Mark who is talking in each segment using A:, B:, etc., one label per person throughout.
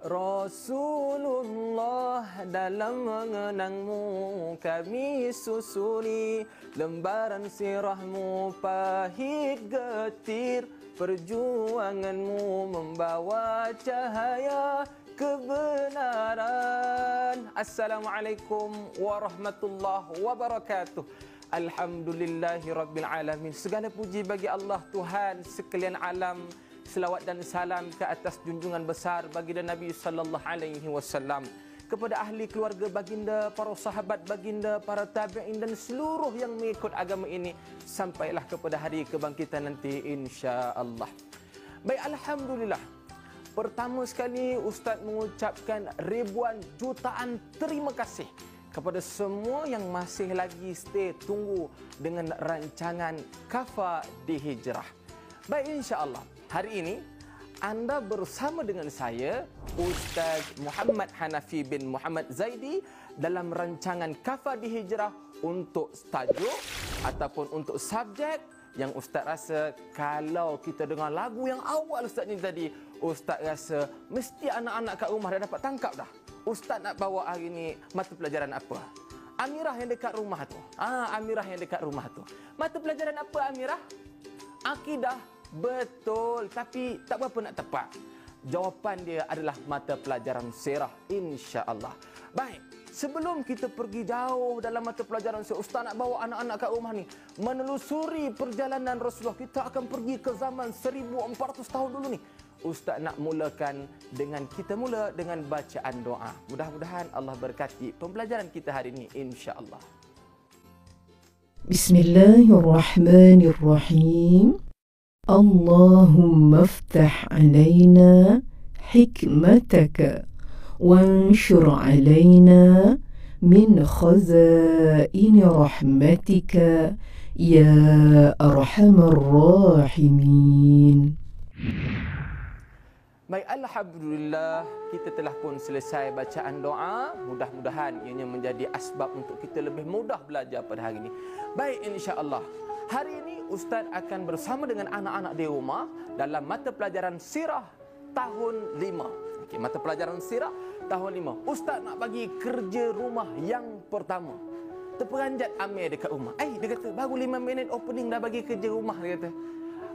A: Rasulullah, dalam mengenangmu kami susuri lembaran sirahmu pahit getir, perjuanganmu membawa cahaya kebenaran. Assalamualaikum warahmatullahi wabarakatuh. Alhamdulillahirabbil alamin. Segala puji bagi Allah Tuhan sekalian alam. Selawat dan salam ke atas junjungan besar baginda Nabi sallallahu alaihi wasallam, kepada ahli keluarga baginda, para sahabat baginda, para tabi'in dan seluruh yang mengikut agama ini sampailah kepada hari kebangkitan nanti insya-Allah. Baik, alhamdulillah. Pertama sekali Ustaz mengucapkan ribuan jutaan terima kasih kepada semua yang masih lagi stay tunggu dengan rancangan Kafa di Hijrah. Baik, insya-Allah hari ini anda bersama dengan saya Ustaz Muhammad Hanafi bin Muhammad Zaidi dalam rancangan Kafa di Hijrah untuk tajuk ataupun untuk subjek yang Ustaz rasa kalau kita dengar lagu yang awal Ustaz ni tadi, Ustaz rasa mesti anak-anak kat rumah dah dapat tangkap dah. Ustaz nak bawa hari ni mata pelajaran apa? Amirah yang dekat rumah tu. Amirah yang dekat rumah tu. Mata pelajaran apa Amirah? Akidah. Betul, tapi tak berapa nak tepat. Jawapan dia adalah mata pelajaran sirah insya-Allah. Baik, sebelum kita pergi jauh dalam mata pelajaran sirah, Ustaz nak bawa anak-anak kat rumah ni menelusuri perjalanan Rasulullah. Kita akan pergi ke zaman 1400 tahun dulu ni. Ustaz nak mulakan dengan kita mula dengan bacaan doa. Mudah-mudahan Allah berkati pembelajaran kita hari ini insya-Allah.
B: Bismillahirrahmanirrahim. اللهم افتح علينا حكمتك وانشر علينا من خزائن رحمتك يا أرحم الراحمين.
A: Baik, alhamdulillah kita telah pun selesai bacaan doa. Mudah-mudahan ianya menjadi asbab untuk kita lebih mudah belajar pada hari ini. Baik, insya-Allah. Hari ini Ustaz akan bersama dengan anak-anak di rumah dalam mata pelajaran sirah tahun 5. Okey, mata pelajaran sirah tahun 5. Ustaz nak bagi kerja rumah yang pertama. Terperanjat Amir dekat rumah. Dia kata baru 5 minit opening dah bagi kerja rumah, dia kata.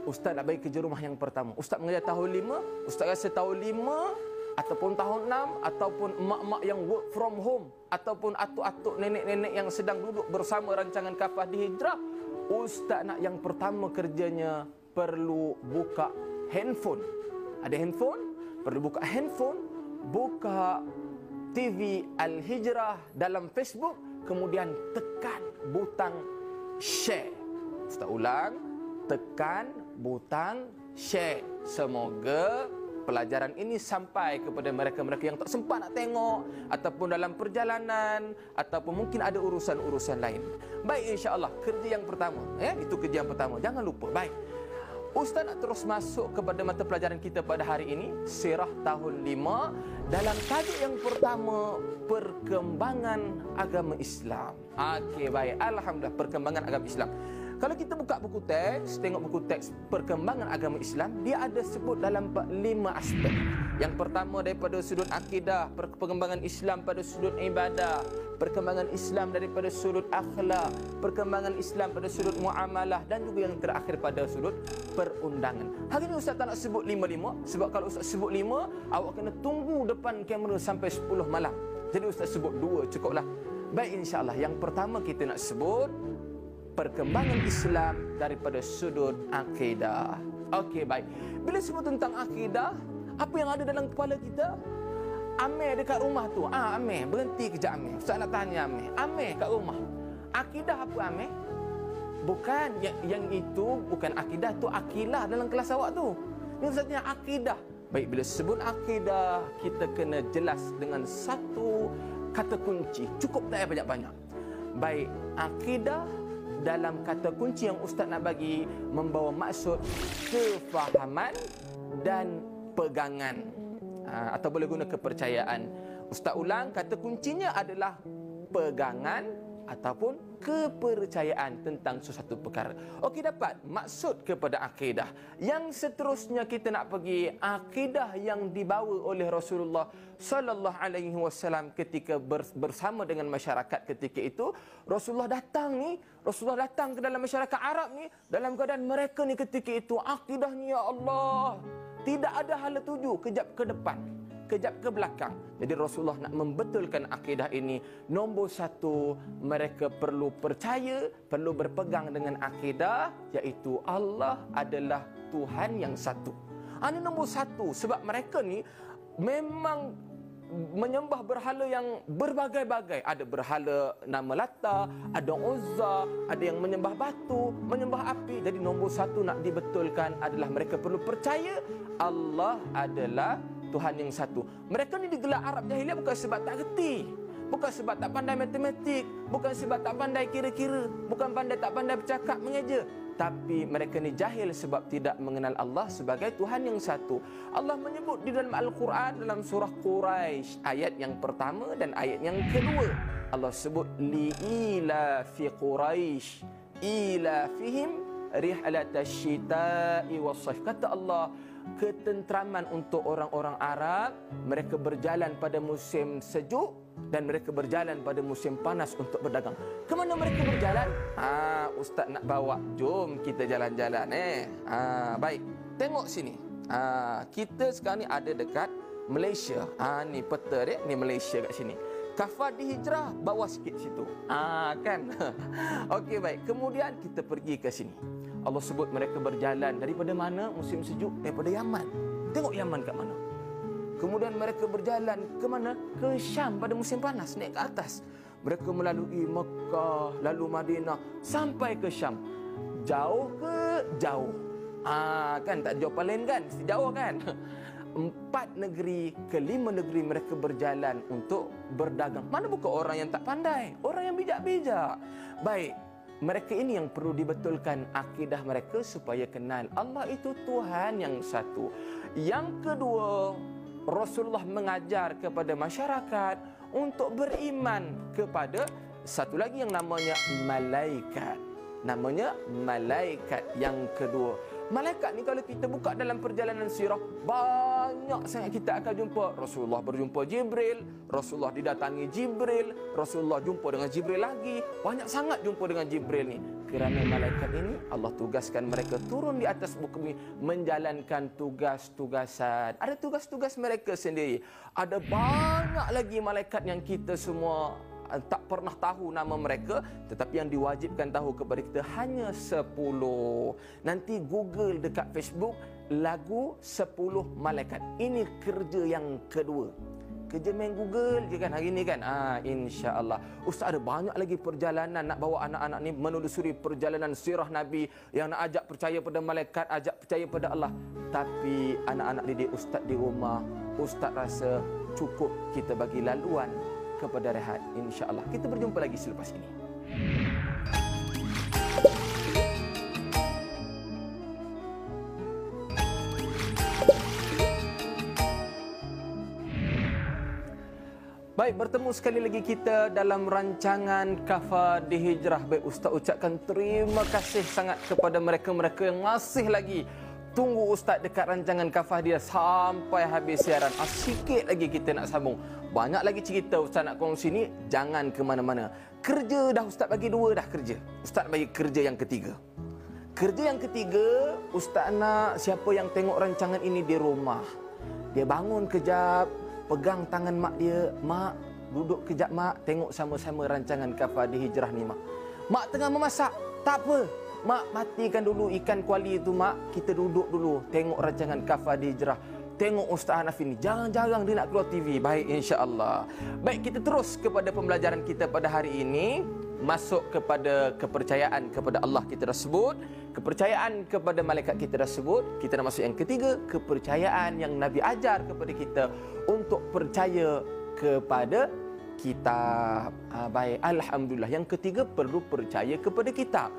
A: Ustaz nak bagi kerja rumah yang pertama. Ustaz mengajar tahun 5, Ustaz rasa tahun 5 ataupun tahun 6 ataupun emak-emak yang work from home ataupun atuk-atuk nenek-nenek yang sedang duduk bersama rancangan Kafah di Hijrah, Ustaz nak yang pertama kerjanya perlu buka handphone. Ada handphone? Perlu buka handphone, buka TV Al-Hijrah dalam Facebook, kemudian tekan butang share. Ustaz ulang, tekan butang share. Semoga pelajaran ini sampai kepada mereka-mereka yang tak sempat nak tengok ataupun dalam perjalanan ataupun mungkin ada urusan-urusan lain. Baik, insya-Allah kerja yang pertama, itu kerja yang pertama. Jangan lupa. Baik. Ustaz nak terus masuk kepada mata pelajaran kita pada hari ini, Sirah tahun 5 dalam tajuk yang pertama, perkembangan agama Islam. Okey, baik. Alhamdulillah, perkembangan agama Islam. Kalau kita buka buku teks, tengok buku teks perkembangan agama Islam, dia ada sebut dalam 5 aspek. Yang pertama daripada sudut akidah, perkembangan Islam pada sudut ibadah, perkembangan Islam daripada sudut akhlak, perkembangan Islam pada sudut muamalah dan juga yang terakhir pada sudut perundangan. Hari ini Ustaz tak nak sebut 5-5 sebab kalau Ustaz sebut 5, awak kena tunggu depan kamera sampai 10 malam. Jadi Ustaz sebut 2 cukuplah. Baik, insya-Allah yang pertama kita nak sebut perkembangan Islam daripada sudut akidah. Okey, baik. Bila sebut tentang akidah, apa yang ada dalam kepala kita? Amir dekat rumah tu. Amir, berhenti kejap Amir. Ustaz nak tanya Amir. Amir kat rumah. Akidah apa Amir? Bukan yang itu bukan akidah, tu akilah dalam kelas awak tu. Ini Ustaznya akidah. Baik, bila sebut akidah, kita kena jelas dengan satu kata kunci. Cukup tak payah banyak-banyak. Baik, akidah dalam kata kunci yang Ustaz nak bagi membawa maksud kefahaman dan pegangan, atau boleh guna kepercayaan. Ustaz ulang, kata kuncinya adalah pegangan ataupun kepercayaan tentang sesuatu perkara. Okey, dapat maksud kepada akidah. Yang seterusnya kita nak pergi akidah yang dibawa oleh Rasulullah sallallahu alaihi wasallam ketika bersama dengan masyarakat ketika itu. Rasulullah datang ke dalam masyarakat Arab ni dalam keadaan mereka ni ketika itu akidahnya, ya Allah, tidak ada hala tuju, kejap ke depan, kejap ke belakang. Jadi Rasulullah nak membetulkan akidah ini. Nombor satu, mereka perlu percaya, perlu berpegang dengan akidah, iaitu Allah adalah Tuhan yang satu. Ini nombor satu. Sebab mereka ni memang menyembah berhala yang berbagai-bagai. Ada berhala nama Lata, ada Uzza, ada yang menyembah batu, menyembah api. Jadi nombor satu nak dibetulkan adalah mereka perlu percaya Allah adalah Tuhan yang satu. Mereka ni digelar Arab Jahiliyah bukan sebab tak reti, bukan sebab tak pandai matematik, bukan sebab tak pandai kira-kira, bukan tak pandai bercakap mengeja. Tapi mereka ni jahil sebab tidak mengenal Allah sebagai Tuhan yang satu. Allah menyebut di dalam Al-Quran dalam surah Quraisy ayat yang pertama dan ayat yang kedua. Allah sebut li'ila fi Quraisy ila fihim rihlatash shita'i was-sayf. Kata Allah, ketentraman untuk orang-orang Arab, mereka berjalan pada musim sejuk dan mereka berjalan pada musim panas untuk berdagang. Ke mana mereka berjalan? Ustaz nak bawa, jom kita jalan-jalan. Baik, tengok sini. Kita sekarang ni ada dekat Malaysia. Ni peta dia, ni Malaysia kat sini. Kafah di Hijrah bawah sikit situ. Kan? Okey, baik. Kemudian kita pergi ke sini. Allah sebut mereka berjalan daripada mana musim sejuk? Daripada Yaman. Tengok Yaman kat mana. Kemudian mereka berjalan ke mana? Ke Syam pada musim panas, naik ke atas. Mereka melalui Mekah, lalu Madinah, sampai ke Syam. Jauh ke? Jauh. Kan tak jauh paling kan? Jauh kan? 4 negeri ke 5 negeri mereka berjalan untuk berdagang. Mana bukan orang yang tak pandai, orang yang bijak-bijak. Baik, mereka ini yang perlu dibetulkan akidah mereka supaya kenal Allah itu Tuhan yang satu. Yang kedua, Rasulullah mengajar kepada masyarakat untuk beriman kepada satu lagi yang namanya malaikat. Namanya malaikat yang kedua. Malaikat ni kalau kita buka dalam perjalanan sirah, banyak sangat kita akan jumpa. Rasulullah berjumpa Jibril, Rasulullah didatangi Jibril, Rasulullah jumpa dengan Jibril lagi. Banyak sangat jumpa dengan Jibril ni. Kerana malaikat ini Allah tugaskan mereka turun di atas muka bumi menjalankan tugas-tugasan. Ada tugas-tugas mereka sendiri. Ada banyak lagi malaikat yang kita semua tak pernah tahu nama mereka, tetapi yang diwajibkan tahu kepada kita hanya 10. Nanti Google dekat Facebook lagu 10 malaikat. Ini kerja yang kedua. Kerja main Google je kan hari ni kan. InsyaAllah. Ustaz ada banyak lagi perjalanan nak bawa anak-anak ni menelusuri perjalanan sirah Nabi, yang nak ajak percaya pada malaikat, ajak percaya pada Allah. Tapi anak-anak didik Ustaz di rumah, Ustaz rasa cukup kita bagi laluan kepada rehat. InsyaAllah. Kita berjumpa lagi selepas ini. Baik, bertemu sekali lagi kita dalam rancangan Kafah di Hijrah. Baik, Ustaz ucapkan terima kasih sangat kepada mereka-mereka yang masih lagi tunggu Ustaz dekat rancangan Kafah dia sampai habis siaran. Sikit lagi kita nak sambung. Banyak lagi cerita Ustaz nak kongsi ni. Jangan ke mana-mana. Kerja dah Ustaz bagi 2 dah kerja. Ustaz bagi kerja yang ketiga. Kerja yang ketiga, Ustaz nak siapa yang tengok rancangan ini di rumah, dia bangun kejap, pegang tangan mak dia. Mak, duduk kejap mak, tengok sama-sama rancangan Kafah di Hijrah ni mak. Mak tengah memasak, tak apa. Mak, matikan dulu ikan kuali itu mak. Kita duduk dulu, tengok rancangan Kafah di Hijrah. Tengok Ustaz Hanafi ni, jarang-jarang dia nak keluar TV. Baik, insya-Allah. Baik, kita terus kepada pembelajaran kita pada hari ini. Masuk kepada kepercayaan kepada Allah kita dah sebut, kepercayaan kepada malaikat kita dah sebut. Kita dah masuk yang ketiga, kepercayaan yang Nabi ajar kepada kita untuk percaya kepada kitab. Baik, alhamdulillah. Yang ketiga, perlu percaya kepada kitab.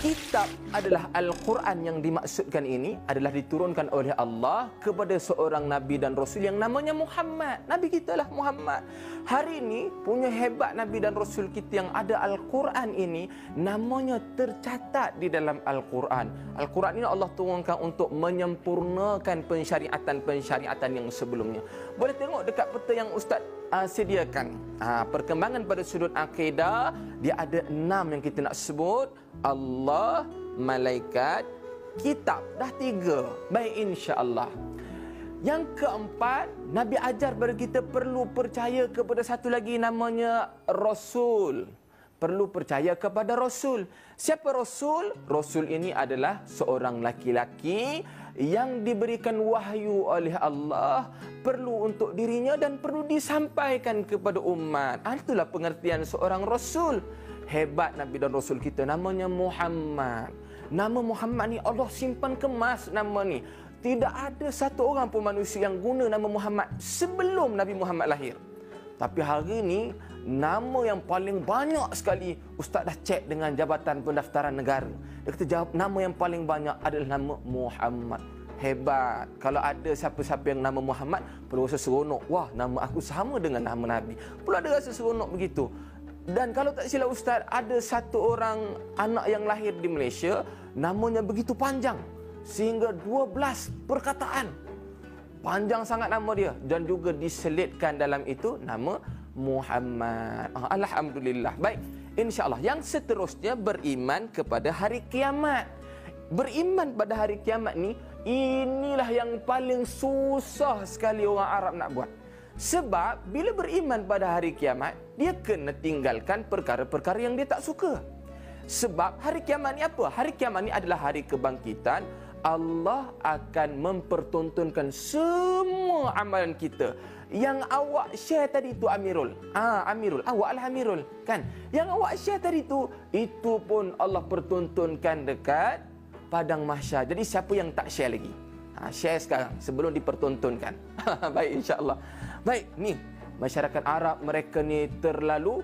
A: Kitab adalah Al-Quran. Yang dimaksudkan ini adalah diturunkan oleh Allah kepada seorang Nabi dan Rasul yang namanya Muhammad. Nabi kita lah Muhammad. Hari ini punya hebat Nabi dan Rasul kita yang ada Al-Quran ini, namanya tercatat di dalam Al-Quran. Al-Quran ini Allah turunkan untuk menyempurnakan pensyariatan-pensyariatan yang sebelumnya. Boleh tengok dekat peta yang Ustaz sediakan. Perkembangan pada sudut akidah, dia ada 6 yang kita nak sebut. Allah, malaikat, kitab. Dah 3. Baik, insya-Allah. Yang keempat, Nabi ajar kepada kita perlu percaya kepada satu lagi namanya Rasul. Perlu percaya kepada Rasul. Siapa Rasul? Rasul ini adalah seorang laki-laki yang diberikan wahyu oleh Allah, perlu untuk dirinya dan perlu disampaikan kepada umat. Itulah pengertian seorang Rasul. Hebat Nabi dan Rasul kita namanya Muhammad. Nama Muhammad ni Allah simpan kemas nama ni. Tidak ada satu orang pun manusia yang guna nama Muhammad sebelum Nabi Muhammad lahir. Tapi hari ini, nama yang paling banyak sekali, Ustaz dah cek dengan Jabatan Pendaftaran Negara. Dia kata jawab, nama yang paling banyak adalah nama Muhammad. Hebat. Kalau ada siapa-siapa yang nama Muhammad, perlu rasa seronok. Wah, nama aku sama dengan nama Nabi. Perlu ada rasa seronok begitu. Dan kalau tak silap Ustaz, ada satu orang anak yang lahir di Malaysia, namanya begitu panjang. Sehingga 12 perkataan. Panjang sangat nama dia. Dan juga diselitkan dalam itu nama Muhammad. Alhamdulillah. Baik, insya-Allah. Yang seterusnya, beriman kepada hari kiamat. Beriman pada hari kiamat ni, inilah yang paling susah sekali orang Arab nak buat. Sebab bila beriman pada hari kiamat, dia kena tinggalkan perkara-perkara yang dia tak suka. Sebab hari kiamat ni apa? Hari kiamat ni adalah hari kebangkitan. Allah akan mempertontonkan semua amalan kita. Yang awak share tadi tu Amirul. Amirul, awaklah Amirul, kan? Yang awak share tadi tu, itu pun Allah pertontonkan dekat padang mahsyar. Jadi siapa yang tak share lagi? Share sekarang sebelum dipertontonkan. Baik, insya-Allah. Baik, ni masyarakat Arab, mereka ni terlalu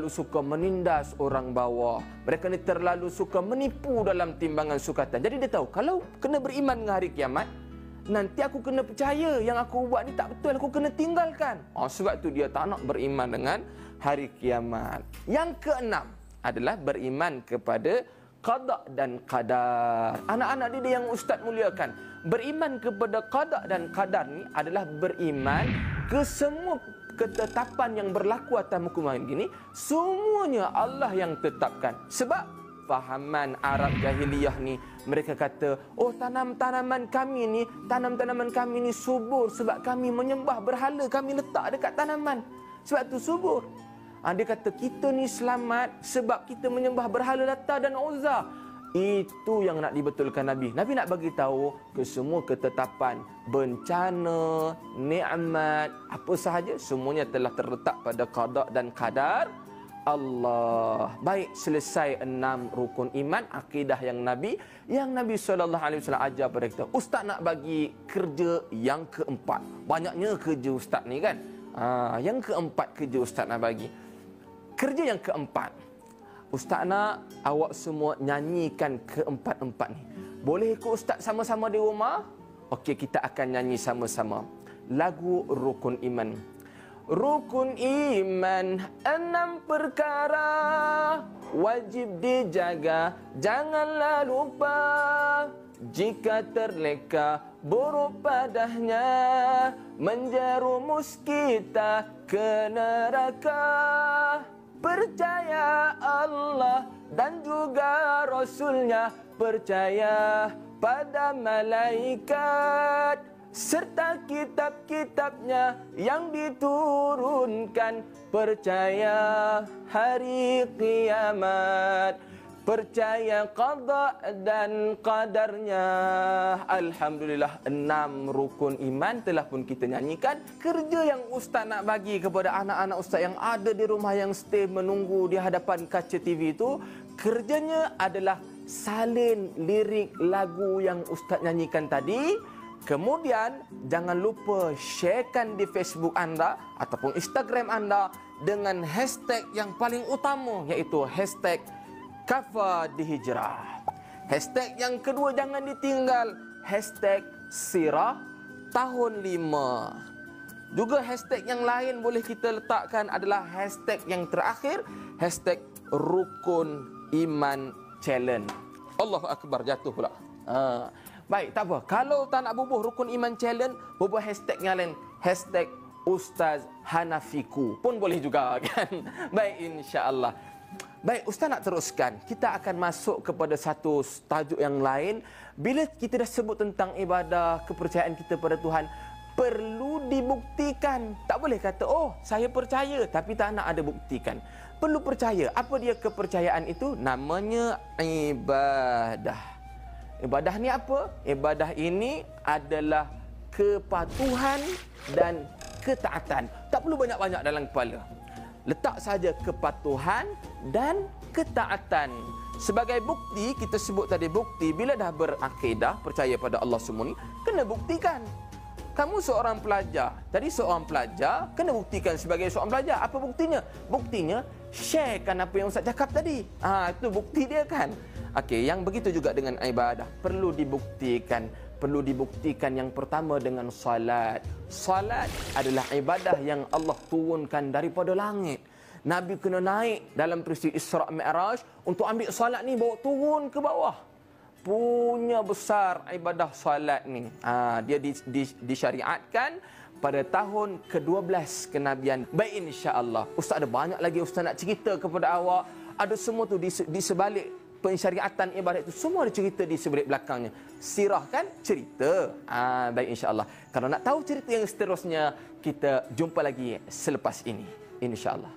A: suka menindas orang bawah. Mereka ni terlalu suka menipu dalam timbangan sukatan. Jadi dia tahu, kalau kena beriman dengan hari kiamat, nanti aku kena percaya yang aku buat ni tak betul, aku kena tinggalkan. Sebab tu dia tak nak beriman dengan hari kiamat. Yang keenam adalah beriman kepada qada dan qadar. Anak-anak didik yang Ustaz muliakan, beriman kepada qada dan qadar ni adalah beriman ke semua ketetapan yang berlaku atas muka bumi ini, semuanya Allah yang tetapkan. Sebab fahaman Arab jahiliyah ni, mereka kata, tanam-tanaman kami ni subur sebab kami menyembah berhala, kami letak dekat tanaman. Sebab tu subur. Dia kata kita ni selamat sebab kita menyembah berhala Lata dan Uzza. Itu yang nak dibetulkan Nabi. Nabi nak bagi tahu ke semua ketetapan, bencana, nikmat, apa sahaja, semuanya telah terletak pada qada dan qadar Allah. Baik, selesai 6 rukun iman, akidah yang Nabi SAW ajar pada kita. Ustaz nak bagi kerja yang keempat. Banyaknya kerja Ustaz ni kan. Yang keempat kerja Ustaz nak bagi. Kerja yang keempat, Ustaz nak awak semua nyanyikan keempat-empat ni. Boleh ikut Ustaz sama-sama di rumah? Okey, kita akan nyanyi sama-sama lagu Rukun Iman. Rukun iman 6 perkara wajib dijaga, janganlah lupa. Jika terleka buruk padanya, menjerumus kita ke neraka. Percaya Allah dan juga Rasulnya, percaya pada malaikat serta kitab-kitabnya yang diturunkan, percaya hari kiamat, percaya qada dan qadarnya. Alhamdulillah, 6 rukun iman telah pun kita nyanyikan. Kerja yang Ustaz nak bagi kepada anak-anak Ustaz yang ada di rumah, yang stay menunggu di hadapan kaca TV itu, kerjanya adalah salin lirik lagu yang Ustaz nyanyikan tadi. Kemudian jangan lupa sharekan di Facebook anda ataupun Instagram anda dengan hashtag yang paling utama, iaitu hashtag Kafa di Hijrah. Hashtag yang kedua jangan ditinggal, hashtag Sirah tahun 5. Juga hashtag yang lain boleh kita letakkan adalah hashtag yang terakhir, hashtag Rukun Iman Challenge. Allahu Akbar, jatuh pula. Baik, tak apa. Kalau tak nak bubuh Rukun Iman Challenge, bubuh hashtag yang lain, hashtag Ustaz Hanafiku pun boleh juga kan. Baik, insya-Allah. Baik, Ustaz nak teruskan. Kita akan masuk kepada satu tajuk yang lain. Bila kita dah sebut tentang ibadah, kepercayaan kita pada Tuhan, perlu dibuktikan. Tak boleh kata, oh saya percaya tapi tak nak ada buktikan. Perlu percaya. Apa dia kepercayaan itu? Namanya ibadah. Ibadah ni apa? Ibadah ini adalah kepatuhan dan ketaatan. Tak perlu banyak-banyak dalam kepala. Letak saja kepatuhan dan ketaatan. Sebagai bukti, kita sebut tadi bukti, bila dah berakidah, percaya pada Allah semua ni, kena buktikan. Kamu seorang pelajar. Tadi seorang pelajar, kena buktikan sebagai seorang pelajar. Apa buktinya? Buktinya, sharekan apa yang Ustaz cakap tadi. Itu bukti dia kan. Okey, yang begitu juga dengan ibadah. Perlu dibuktikan. Perlu dibuktikan yang pertama dengan salat. Salat adalah ibadah yang Allah turunkan daripada langit. Nabi kena naik dalam peristiwa Isra' Mi'raj untuk ambil salat ni, bawa turun ke bawah. Punya besar ibadah salat ni. Dia disyariatkan pada tahun ke-12 kenabian. Baik, insya-Allah. Ustaz ada banyak lagi Ustaz nak cerita kepada awak. Ada semua tu di sebalik pensyariatan ibadat itu, semua ada cerita di sebalik belakangnya. Sirah kan cerita. Baik, insya-Allah. Kalau nak tahu cerita yang seterusnya, kita jumpa lagi selepas ini, insya-Allah.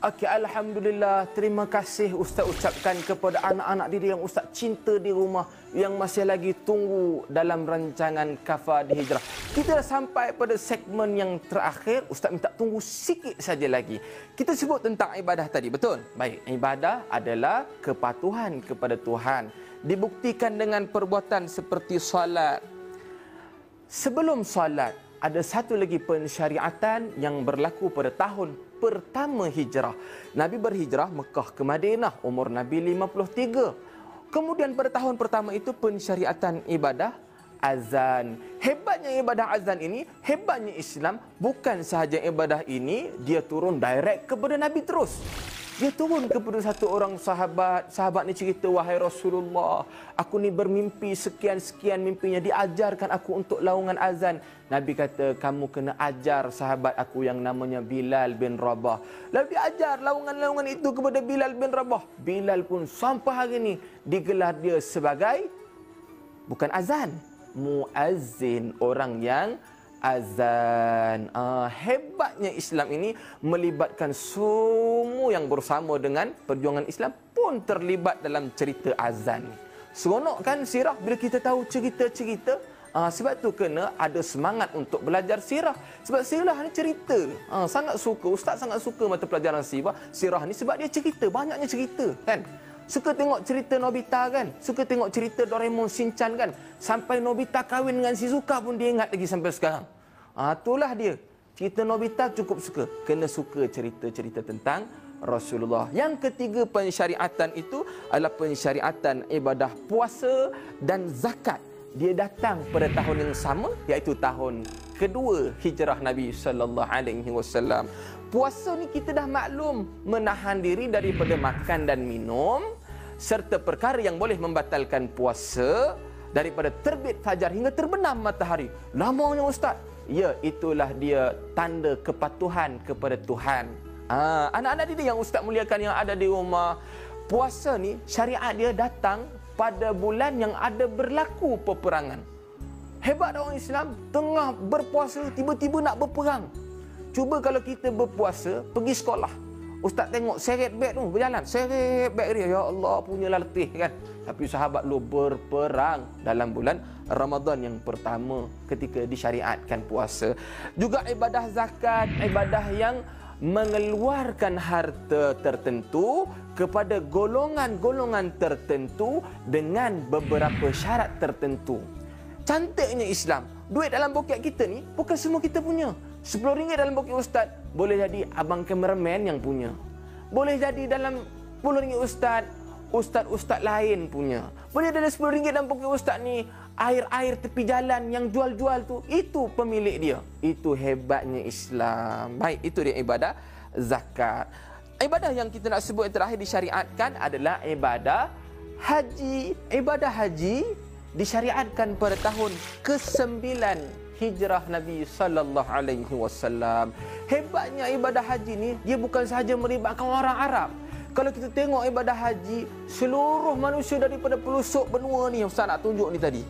A: Okey, alhamdulillah. Terima kasih Ustaz ucapkan kepada anak-anak didik yang Ustaz cinta di rumah, yang masih lagi tunggu dalam rancangan Kafah di Hijrah. Kita dah sampai pada segmen yang terakhir. Ustaz minta tunggu sikit saja lagi. Kita sebut tentang ibadah tadi, betul? Baik, ibadah adalah kepatuhan kepada Tuhan. Dibuktikan dengan perbuatan seperti solat. Sebelum solat, ada satu lagi pensyariatan yang berlaku pada tahun pertama hijrah. Nabi berhijrah Mekah ke Madinah, umur Nabi 53. Kemudian pada tahun pertama itu pensyariatan ibadah azan. Hebatnya ibadah azan ini, hebatnya Islam, bukan sahaja ibadah ini dia turun direct kepada Nabi terus. Dia turun kepada satu orang sahabat. Sahabat ni cerita, wahai Rasulullah, aku ni bermimpi sekian-sekian mimpinya, diajarkan aku untuk laungan azan. Nabi kata, kamu kena ajar sahabat aku yang namanya Bilal bin Rabah. Lalu dia ajar laungan-laungan itu kepada Bilal bin Rabah. Bilal pun sampai hari ini digelar dia sebagai, bukan azan, muazzin, orang yang azan. Hebatnya Islam ini melibatkan semua yang bersama dengan perjuangan Islam pun terlibat dalam cerita azan. Seronok kan sirah bila kita tahu cerita-cerita. Sebab tu kena ada semangat untuk belajar sirah. Sebab sirah ni cerita. Sangat suka, Ustaz sangat suka mata pelajaran sirah ni sebab dia cerita, banyaknya cerita kan. Suka tengok cerita Nobita kan, suka tengok cerita Doraemon, Shinchan kan. Sampai Nobita kahwin dengan Shizuka pun dia ingat lagi sampai sekarang. Itulah dia. Cerita Nobita cukup suka. Kena suka cerita-cerita tentang Rasulullah. Yang ketiga pensyariatan itu adalah pensyariatan ibadah puasa dan zakat. Dia datang pada tahun yang sama, iaitu tahun kedua hijrah Nabi sallallahu alaihi wasallam. Puasa ni kita dah maklum, menahan diri daripada makan dan minum serta perkara yang boleh membatalkan puasa daripada terbit fajar hingga terbenam matahari. Lamanya Ustaz. Ya, itulah dia tanda kepatuhan kepada Tuhan. Anak-anak didik yang Ustaz muliakan yang ada di rumah, puasa ni syariat dia datang pada bulan yang ada berlaku peperangan. Hebat orang Islam, tengah berpuasa tiba-tiba nak berperang. Cuba kalau kita berpuasa, pergi sekolah. Ustaz tengok seret beg tu berjalan, seret beg dia, ya Allah, punyalah letih kan. Tapi sahabat lu berperang dalam bulan Ramadan yang pertama ketika disyariatkan puasa. Juga ibadah zakat, ibadah yang mengeluarkan harta tertentu kepada golongan-golongan tertentu dengan beberapa syarat tertentu. Cantiknya Islam, duit dalam poket kita ni bukan semua kita punya. RM10 dalam poket Ustaz boleh jadi abang kameraman yang punya. Boleh jadi dalam RM10 ustaz lain punya. Boleh dari RM10 dalam poket ustaz ni, air-air tepi jalan yang jual-jual tu, itu pemilik dia. Itu hebatnya Islam. Baik, itu dia ibadah zakat. Ibadah yang kita nak sebut yang terakhir disyariatkan adalah ibadah haji. Ibadah haji disyariatkan pada tahun ke-9 hijrah Nabi sallallahu alaihi wasallam. Hebatnya ibadah haji ni, dia bukan sahaja melibatkan orang Arab. Kalau kita tengok ibadah haji, seluruh manusia daripada pelosok benua ni, Ustaz nak tunjuk ni tadi.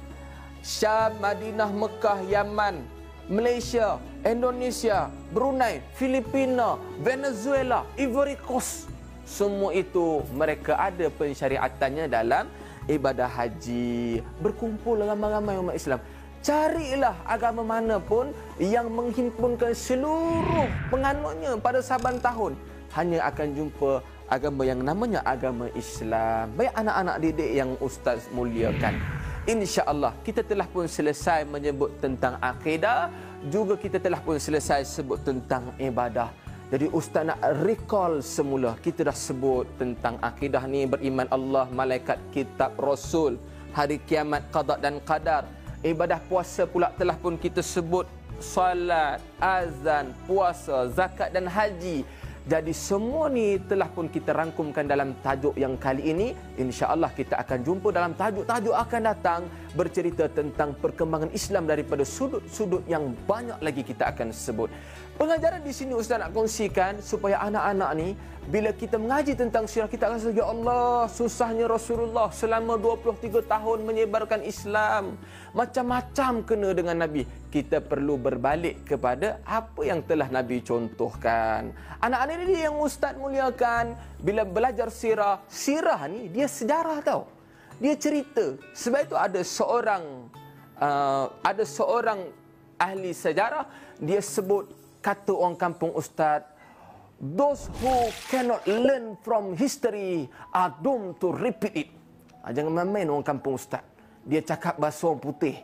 A: Syam, Madinah, Mekah, Yaman, Malaysia, Indonesia, Brunei, Filipina, Venezuela, Ivory Coast. Semua itu mereka ada pensyariatannya dalam ibadah haji. Berkumpul ramai-ramai umat Islam. Carilah agama mana pun yang menghimpunkan seluruh penganutnya pada saban tahun, hanya akan jumpa agama yang namanya agama Islam. Baik anak-anak didik yang Ustaz muliakan, insya-Allah kita telah pun selesai menyebut tentang akidah, juga kita telah pun selesai sebut tentang ibadah. Jadi Ustaz nak recall semula, kita dah sebut tentang akidah ni, beriman Allah, malaikat, kitab, rasul, hari kiamat, qada dan qadar. Ibadah puasa pula telah pun kita sebut, salat, azan, puasa, zakat dan haji. Jadi semua ni telah pun kita rangkumkan dalam tajuk yang kali ini. InsyaAllah kita akan jumpa dalam tajuk-tajuk akan datang, bercerita tentang perkembangan Islam daripada sudut-sudut yang banyak lagi kita akan sebut. Pengajaran di sini Ustaz nak kongsikan supaya anak-anak ni, bila kita mengaji tentang sirah, kita akan rasa, ya Allah, susahnya Rasulullah selama 23 tahun menyebarkan Islam. Macam-macam kena dengan Nabi. Kita perlu berbalik kepada apa yang telah Nabi contohkan. Anak-anak ini yang Ustaz muliakan, bila belajar sirah, sirah ni dia sejarah tau. Dia cerita. Sebab itu ada seorang ahli sejarah, dia sebut, kata orang kampung Ustaz, those who cannot learn from history are doomed to repeat it. Jangan main-main orang kampung Ustaz. Dia cakap bahasa orang putih.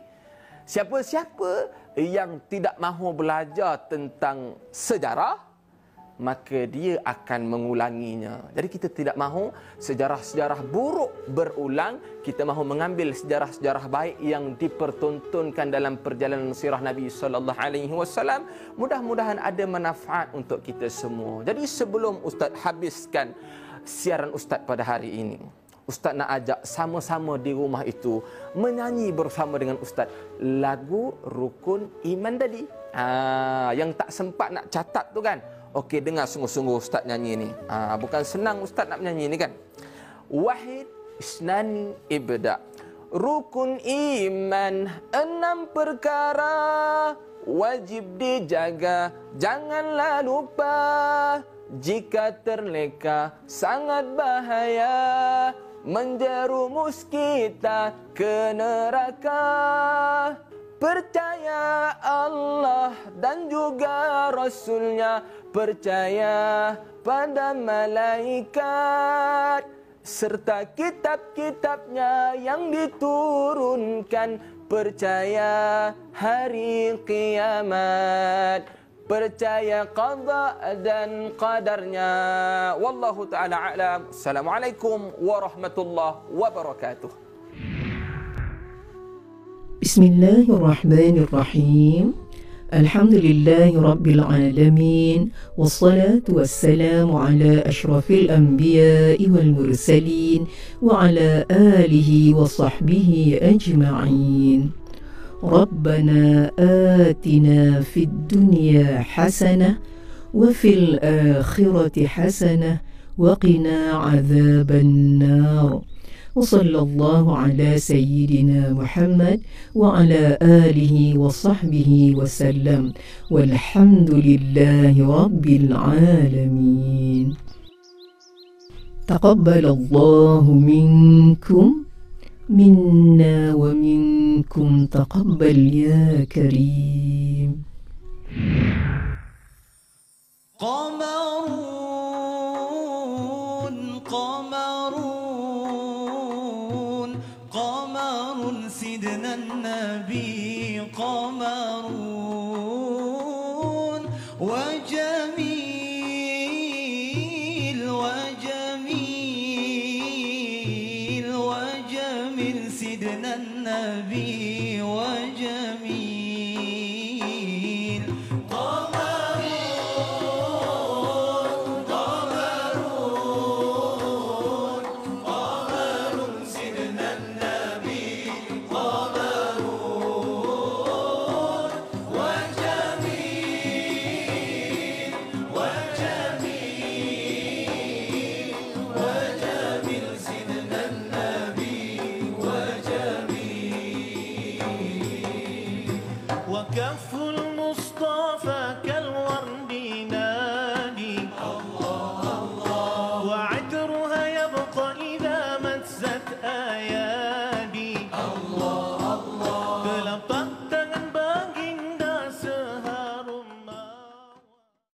A: Siapa-siapa yang tidak mahu belajar tentang sejarah, maka dia akan mengulanginya. Jadi kita tidak mahu sejarah-sejarah buruk berulang. Kita mahu mengambil sejarah-sejarah baik yang dipertontonkan dalam perjalanan sirah Nabi sallallahu alaihi wasallam. Mudah-mudahan ada manfaat untuk kita semua. Jadi sebelum Ustaz habiskan siaran Ustaz pada hari ini, Ustaz nak ajak sama-sama di rumah itu menyanyi bersama dengan Ustaz lagu Rukun Iman tadi. Yang tak sempat nak catat tu kan. Okey, dengar sungguh-sungguh Ustaz nyanyi ni. Bukan senang Ustaz nak menyanyi ni kan. Wahid isnani ibda. Rukun iman 6 perkara wajib dijaga, janganlah lupa. Jika terleka sangat bahaya, menjerumus kita ke neraka. Percaya Allah dan juga Rasulnya, percaya pada malaikat serta kitab-kitabnya yang diturunkan, percaya hari kiamat, percaya qada dan qadarnya. Wallahu ta'ala a'lam. Assalamualaikum warahmatullahi wabarakatuh.
B: Bismillahirrahmanirrahim. Alhamdulillahi Rabbil Alamin. Wassalatu wassalamu ala ashrafil anbiya'i wal mursalin wa ala alihi wa sahbihi ajma'in. Rabbana atina fid dunya hasanah wa fil akhirati hasanah wa qina adzaban nar. وصلى الله على سيدنا محمد وعلى آله وصحبه وسلم والحمد لله رب العالمين. تقبل الله منكم منا ومنكم تقبل يا كريم.
C: سيدنا النبي قمرون وجميل سيدنا النبي وجميع